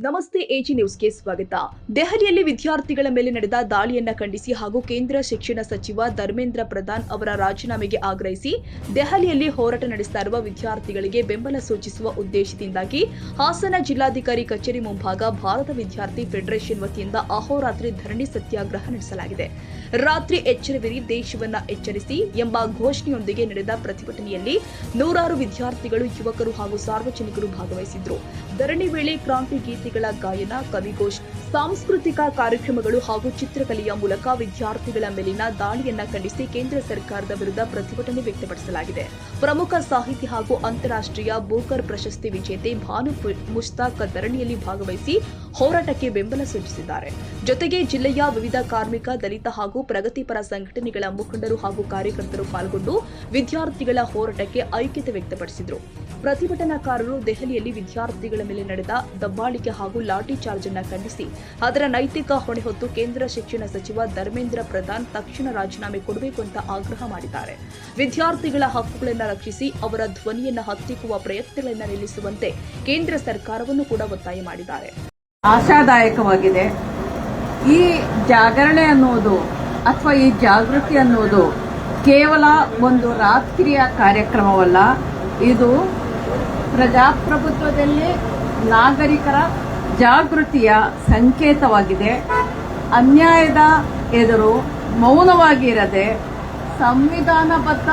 ನಮಸ್ತೆ ಎಜಿ ನ್ಯೂಸ್ಗೆ ಸ್ವಾಗತ. ದೆಹಲಿಯಲ್ಲಿ ವಿದ್ಯಾರ್ಥಿಗಳ ಮೇಲೆ ನಡೆದ ದಾಳಿಯನ್ನ ಖಂಡಿಸಿ ಹಾಗೂ ಕೇಂದ್ರ ಶಿಕ್ಷಣ ಸಚಿವ ಧರ್ಮೇಂದ್ರ ಪ್ರಧಾನ್ ಅವರ ರಾಜೀನಾಮೆಗೆ ಆಗ್ರಹಿಸಿ ದೆಹಲಿಯಲ್ಲಿ ಹೋರಾಟ ನಡೆಸ್ತಾ ಇರುವ ವಿದ್ಯಾರ್ಥಿಗಳಿಗೆ ಬೆಂಬಲ ಸೂಚಿಸುವ ಉದ್ದೇಶದಿಂದಾಗಿ ಹಾಸನ ಜಿಲ್ಲಾಧಿಕಾರಿ ಕಚೇರಿ ಮುಂಭಾಗ ಭಾರತ ವಿದ್ಯಾರ್ಥಿ ಫೆಡರೇಷನ್ ವತಿಯಿಂದ ಅಹೋರಾತ್ರಿ ಧರಣಿ ಸತ್ಯಾಗ್ರಹ ನಡೆಸಲಾಗಿದೆ. ರಾತ್ರಿ ಎಚ್ಚರವಿರಿ, ದೇಶವನ್ನ ಎಚ್ಚರಿಸಿ ಎಂಬ ಘೋಷಣೆಯೊಂದಿಗೆ ನಡೆದ ಪ್ರತಿಭಟನೆಯಲ್ಲಿ ನೂರಾರು ವಿದ್ಯಾರ್ಥಿಗಳು, ಯುವಕರು ಹಾಗೂ ಸಾರ್ವಜನಿಕರು ಭಾಗವಹಿಸಿದ್ರು. ಧರಣಿ ವೇಳೆ ಕ್ರಾಂತಿ ಗೀತೆಗಳ ಗಾಯನ, ಕವಿಗೋಷ್ಠಿ, ಸಾಂಸ್ಕೃತಿಕ ಕಾರ್ಯಕ್ರಮಗಳು ಹಾಗೂ ಚಿತ್ರಕಲೆಯ ಮೂಲಕ ವಿದ್ಯಾರ್ಥಿಗಳ ಮೇಲಿನ ದಾಳಿಯನ್ನ ಖಂಡಿಸಿ ಕೇಂದ್ರ ಸರ್ಕಾರದ ವಿರುದ್ಧ ಪ್ರತಿಭಟನೆ ವ್ಯಕ್ತಪಡಿಸಲಾಗಿದೆ. ಪ್ರಮುಖ ಸಾಹಿತಿ ಹಾಗೂ ಅಂತಾರಾಷ್ಟ್ರೀಯ ಬೂಕರ್ ಪ್ರಶಸ್ತಿ ವಿಜೇತೆ ಭಾನು ಮುಷ್ತಾಕ್ ಧರಣಿಯಲ್ಲಿ ಭಾಗವಹಿಸಿ ಹೋರಾಟಕ್ಕೆ ಬೆಂಬಲ ಸೂಚಿಸಿದ್ದಾರೆ. ಜೊತೆಗೆ ಜಿಲ್ಲೆಯ ವಿವಿಧ ಕಾರ್ಮಿಕ, ದಲಿತ ಹಾಗೂ ಪ್ರಗತಿಪರ ಸಂಘಟನೆಗಳ ಮುಖಂಡರು ಹಾಗೂ ಕಾರ್ಯಕರ್ತರು ಪಾಲ್ಗೊಂಡು ವಿದ್ಯಾರ್ಥಿಗಳ ಹೋರಾಟಕ್ಕೆ ಐಕ್ಯತೆ ವ್ಯಕ್ತಪಡಿಸಿದರು. ಪ್ರತಿಭಟನಾಕಾರರು ದೆಹಲಿಯಲ್ಲಿ ವಿದ್ಯಾರ್ಥಿಗಳ ಮೇಲೆ ನಡೆದ ದಬ್ಬಾಳಿಕೆ ಹಾಗೂ ಲಾಠಿ ಚಾರ್ಜ್ ಅನ್ನು ಖಂಡಿಸಿ ಅದರ ನೈತಿಕ ಹೊಣೆ ಹೊತ್ತು ಕೇಂದ್ರ ಶಿಕ್ಷಣ ಸಚಿವ ಧರ್ಮೇಂದ್ರ ಪ್ರಧಾನ್ ತಕ್ಷಣ ರಾಜೀನಾಮೆ ಕೊಡಬೇಕು ಅಂತ ಆಗ್ರಹ ಮಾಡಿದ್ದಾರೆ. ವಿದ್ಯಾರ್ಥಿಗಳ ಹಕ್ಕುಗಳನ್ನು ರಕ್ಷಿಸಿ ಅವರ ಧ್ವನಿಯನ್ನು ಹತ್ತಿಕ್ಕುವ ಪ್ರಯತ್ನಗಳನ್ನು ನಿಲ್ಲಿಸುವಂತೆ ಕೇಂದ್ರ ಸರ್ಕಾರವನ್ನು ಕೂಡ ಒತ್ತಾಯ ಮಾಡಿದ್ದಾರೆ. ಆಶಾದಾಯಕವಾಗಿದೆ. ಈ ಜಾಗರಣೆ ಅನ್ನುವುದು ಅಥವಾ ಈ ಜಾಗೃತಿ ಅನ್ನುವುದು ಕೇವಲ ಒಂದು ರಾತ್ರಿಯ ಕಾರ್ಯಕ್ರಮವಲ್ಲ. ಇದು ಪ್ರಜಾಪ್ರಭುತ್ವದಲ್ಲಿ ನಾಗರಿಕರ ಜಾಗೃತಿಯ ಸಂಕೇತವಾಗಿದೆ. ಅನ್ಯಾಯದ ಎದುರು ಮೌನವಾಗಿ ಇರದೆ ಸಂವಿಧಾನಬದ್ಧ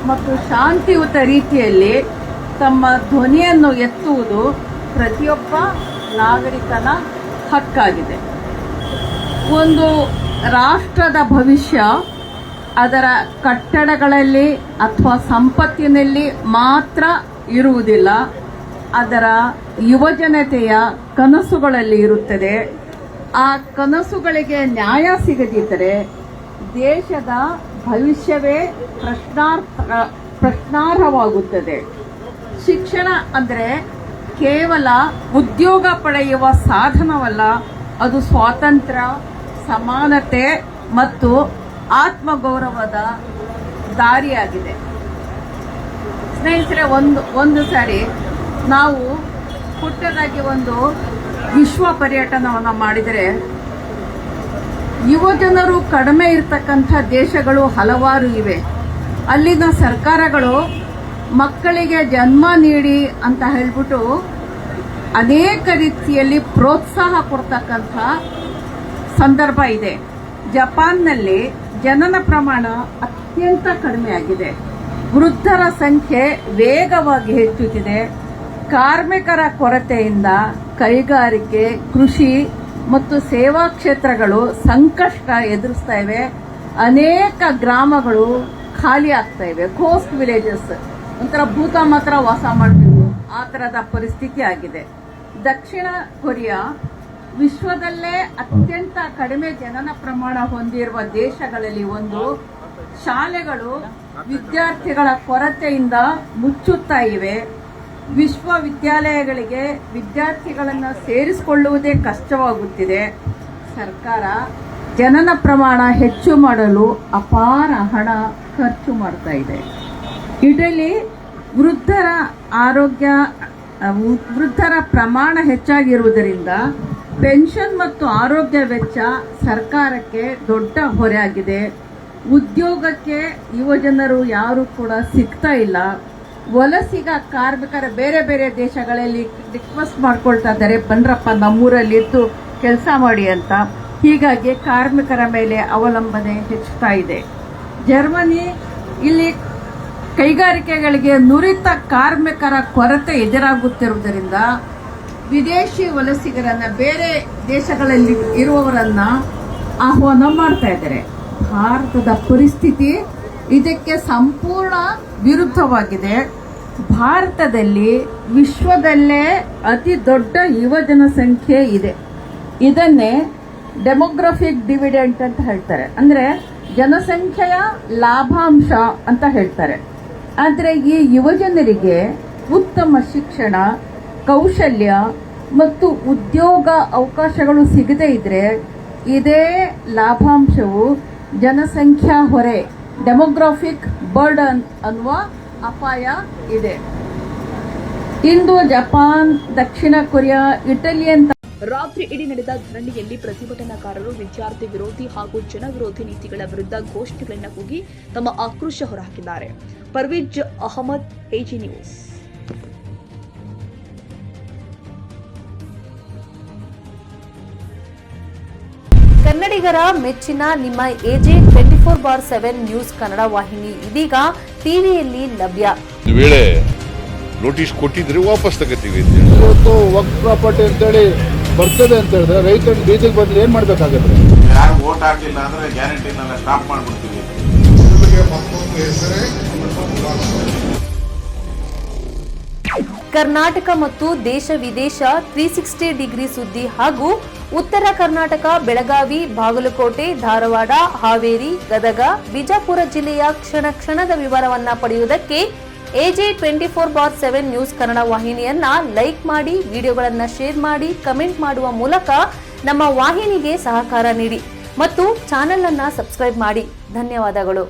ಮತ್ತು ಶಾಂತಿಯುತ ರೀತಿಯಲ್ಲಿ ತಮ್ಮ ಧ್ವನಿಯನ್ನು ಎತ್ತುವುದು ಪ್ರತಿಯೊಬ್ಬ ನಾಗರಿಕನ ಹಕ್ಕಾಗಿದೆ. ಒಂದು ರಾಷ್ಟ್ರದ ಭವಿಷ್ಯ ಅದರ ಕಟ್ಟಡಗಳಲ್ಲಿ ಅಥವಾ ಸಂಪತ್ತಿನಲ್ಲಿ ಮಾತ್ರ ಇರುವುದಿಲ್ಲ, ಅದರ ಯುವಜನತೆಯ ಕನಸುಗಳಲ್ಲಿ ಇರುತ್ತದೆ. ಆ ಕನಸುಗಳಿಗೆ ನ್ಯಾಯ ಸಿಗದಿದ್ದರೆ ದೇಶದ ಭವಿಷ್ಯವೇ ಪ್ರಶ್ನಾರ್ಹವಾಗುತ್ತದೆ. ಶಿಕ್ಷಣ ಅಂದರೆ ಕೇವಲ ಉದ್ಯೋಗ ಪಡೆಯುವ ಸಾಧನವಲ್ಲ, ಅದು ಸ್ವಾತಂತ್ರ್ಯ, ಸಮಾನತೆ ಮತ್ತು ಆತ್ಮಗೌರವದ ದಾರಿಯಾಗಿದೆ. ಸ್ನೇಹಿತರೆ, ಒಂದು ಸಾರಿ ನಾವು ಪುಟ್ಟದಾಗಿ ಒಂದು ವಿಶ್ವ ಪರ್ಯಟನವನ್ನು ಮಾಡಿದರೆ ಯುವಜನರು ಕಡಿಮೆ ಇರತಕ್ಕಂಥ ದೇಶಗಳು ಹಲವಾರು ಇವೆ. ಅಲ್ಲಿನ ಸರ್ಕಾರಗಳು ಮಕ್ಕಳಿಗೆ ಜನ್ಮ ನೀಡಿ ಅಂತ ಹೇಳ್ಬಿಟ್ಟು ಅನೇಕ ರೀತಿಯಲ್ಲಿ ಪ್ರೋತ್ಸಾಹ ಕೊಡ್ತಕ್ಕಂಥ ಸಂದರ್ಭ ಇದೆ. ಜಪಾನ್ನಲ್ಲಿ ಜನನ ಪ್ರಮಾಣ ಅತ್ಯಂತ ಕಡಿಮೆಯಾಗಿದೆ. ವೃದ್ಧರ ಸಂಖ್ಯೆ ವೇಗವಾಗಿ ಹೆಚ್ಚುತ್ತಿದೆ. ಕಾರ್ಮಿಕರ ಕೊರತೆಯಿಂದ ಕೈಗಾರಿಕೆ, ಕೃಷಿ ಮತ್ತು ಸೇವಾ ಕ್ಷೇತ್ರಗಳು ಸಂಕಷ್ಟ ಎದುರಿಸ್ತಾ ಇವೆ. ಅನೇಕ ಗ್ರಾಮಗಳು ಖಾಲಿ ಆಗ್ತಾ ಇವೆ. ಕೋಸ್ಟ್ ವಿಲೇಜಸ್ ಒಂಥರ ಭೂತ ಮಾತ್ರ ವಾಸ ಮಾಡಬೇಕು, ಆ ತರದ ಪರಿಸ್ಥಿತಿ ಆಗಿದೆ. ದಕ್ಷಿಣ ಕೊರಿಯಾ ವಿಶ್ವದಲ್ಲೇ ಅತ್ಯಂತ ಕಡಿಮೆ ಜನನ ಪ್ರಮಾಣ ಹೊಂದಿರುವ ದೇಶಗಳಲ್ಲಿ ಒಂದು. ಶಾಲೆಗಳು ವಿದ್ಯಾರ್ಥಿಗಳ ಕೊರತೆಯಿಂದ ಮುಚ್ಚುತ್ತಾ ಇವೆ. ವಿಶ್ವವಿದ್ಯಾಲಯಗಳಿಗೆ ವಿದ್ಯಾರ್ಥಿಗಳನ್ನು ಸೇರಿಸಿಕೊಳ್ಳುವುದೇ ಕಷ್ಟವಾಗುತ್ತಿದೆ. ಸರ್ಕಾರ ಜನನ ಪ್ರಮಾಣ ಹೆಚ್ಚು ಮಾಡಲು ಅಪಾರ ಹಣ ಖರ್ಚು ಮಾಡ್ತಾ ಇದೆ. ಇಟಲಿ ವೃದ್ಧರ ಪ್ರಮಾಣ ಹೆಚ್ಚಾಗಿರುವುದರಿಂದ ಪೆನ್ಷನ್ ಮತ್ತು ಆರೋಗ್ಯ ವೆಚ್ಚ ಸರ್ಕಾರಕ್ಕೆ ದೊಡ್ಡ ಹೊರೆಯಾಗಿದೆ. ಉದ್ಯೋಗಕ್ಕೆ ಯುವಜನರು ಯಾರು ಕೂಡ ಸಿಗ್ತಾ ಇಲ್ಲ. ವಲಸಿಗ ಕಾರ್ಮಿಕರ ಬೇರೆ ಬೇರೆ ದೇಶಗಳಲ್ಲಿ ರಿಕ್ವೆಸ್ಟ್ ಮಾಡ್ಕೊಳ್ತಾ ಇದ್ದಾರೆ, ಬನ್ರಪ್ಪ ನಮ್ಮೂರಲ್ಲಿ ಇದ್ದು ಕೆಲಸ ಮಾಡಿ ಅಂತ. ಹೀಗಾಗಿ ಕಾರ್ಮಿಕರ ಮೇಲೆ ಅವಲಂಬನೆ ಹೆಚ್ಚುತ್ತಾ ಇದೆ. ಜರ್ಮನಿ ಇಲ್ಲಿ ಕೈಗಾರಿಕೆಗಳಿಗೆ ನುರಿತ ಕಾರ್ಮಿಕರ ಕೊರತೆ ಎದುರಾಗುತ್ತಿರುವುದರಿಂದ ವಿದೇಶಿ ವಲಸಿಗರನ್ನ, ಬೇರೆ ದೇಶಗಳಲ್ಲಿ ಇರುವವರನ್ನ ಆಹ್ವಾನ ಮಾಡ್ತಾ ಇದ್ದಾರೆ. ಭಾರತದ ಪರಿಸ್ಥಿತಿ ಇದಕ್ಕೆ ಸಂಪೂರ್ಣ ವಿರುದ್ಧವಾಗಿದೆ. ಭಾರತದಲ್ಲಿ ವಿಶ್ವದಲ್ಲೇ ಅತಿ ದೊಡ್ಡ ಯುವಜನ ಸಂಖ್ಯೆ ಇದೆ. ಇದನ್ನೇ ಡೆಮೋಗ್ರಫಿಕ್ ಡಿವಿಡೆಂಟ್ ಅಂತ ಹೇಳ್ತಾರೆ, ಅಂದ್ರೆ ಜನಸಂಖ್ಯೆಯ ಲಾಭಾಂಶ ಅಂತ ಹೇಳ್ತಾರೆ. ಆದರೆ ಈ ಯುವಜನರಿಗೆ ಉತ್ತಮ ಶಿಕ್ಷಣ, ಕೌಶಲ್ಯ ಮತ್ತು ಉದ್ಯೋಗ ಅವಕಾಶಗಳು ಸಿಗದೇ ಇದ್ರೆ ಇದೇ ಲಾಭಾಂಶವು ಜನಸಂಖ್ಯಾ ಹೊರೆ, ಡೆಮೋಗ್ರಾಫಿಕ್ ಬರ್ಡನ್ ಅನ್ನುವ ಅಪಾಯ ಇದೆ. ಇಂದು ಜಪಾನ್, ದಕ್ಷಿಣ ಕೊರಿಯಾ, ಇಟಲಿ ಅಂತ ರಾತ್ರಿ ಇಡೀ ನಡೆದ ಧರಣಿಯಲ್ಲಿ ಪ್ರತಿಭಟನಾಕಾರರು ವಿದ್ಯಾರ್ಥಿ ವಿರೋಧಿ ಹಾಗೂ ಜನವಿರೋಧಿ ನೀತಿಗಳ ವಿರುದ್ಧ ಘೋಷಣೆಗಳನ್ನು ಕೂಗಿ ತಮ್ಮ ಆಕ್ರೋಶ ಹೊರಹಾಕಿದ್ದಾರೆ. Parvez Ahmed, AG news. ಕನ್ನಡಿಗರ ಮೆಚ್ಚಿನ ನಿಮ್ಮ ಎಜೆ 24/7 ನ್ಯೂಸ್ ಕನ್ನಡ ವಾಹಿನಿ ಇದೀಗ ಟಿವಿಯಲ್ಲಿ ಲಭ್ಯ. ಒಂದು ವೇಳೆ ನೋಟಿಸ್ ಕೊಟ್ಟಿದ್ರೆ ವಾಪಸ್ ತಗೋತೀವಿ. ಇವತ್ತು ವಕ್ಫ್ ಪ್ರಾಪರ್ಟಿ ಅಂತೇಳಿ ಬರ್ತದೆ ಅಂತ ಹೇಳಿದ್ರೆ ರೈತರು ಬೀದಿಗೆ ಬಂದ್ರೆ ಏನ್ ಮಾಡ್ಬೇಕಾಗತ್ತೆ? ಯಾರು ವೋಟ್ ಹಾಕಿಲ್ಲ ಅಂದ್ರೆ ಗ್ಯಾರಂಟಿನೆಲ್ಲ ಸ್ಟಾಪ್ ಮಾಡ್ಬಿಡ್ತೀವಿ. ಕರ್ನಾಟಕ ಮತ್ತು ದೇಶ ವಿದೇಶ 360 ಡಿಗ್ರಿ ಸುದ್ದಿ ಹಾಗೂ ಉತ್ತರ ಕರ್ನಾಟಕ, ಬೆಳಗಾವಿ, ಬಾಗಲಕೋಟೆ, ಧಾರವಾಡ, ಹಾವೇರಿ, ಗದಗ, ಬಿಜಾಪುರ ಜಿಲ್ಲೆಯ ಕ್ಷಣ ಕ್ಷಣದ ವಿವರವನ್ನ ಪಡೆಯುವುದಕ್ಕೆ ಎಜೆ 24/7 ನ್ಯೂಸ್ ಕನ್ನಡ ವಾಹಿನಿಯನ್ನ ಲೈಕ್ ಮಾಡಿ, ವಿಡಿಯೋಗಳನ್ನ ಶೇರ್ ಮಾಡಿ, ಕಮೆಂಟ್ ಮಾಡುವ ಮೂಲಕ ನಮ್ಮ ವಾಹಿನಿಗೆ ಸಹಕಾರ ನೀಡಿ ಮತ್ತು ಚಾನೆಲ್ ಅನ್ನ ಸಬ್ಸ್ಕ್ರೈಬ್ ಮಾಡಿ. ಧನ್ಯವಾದಗಳು.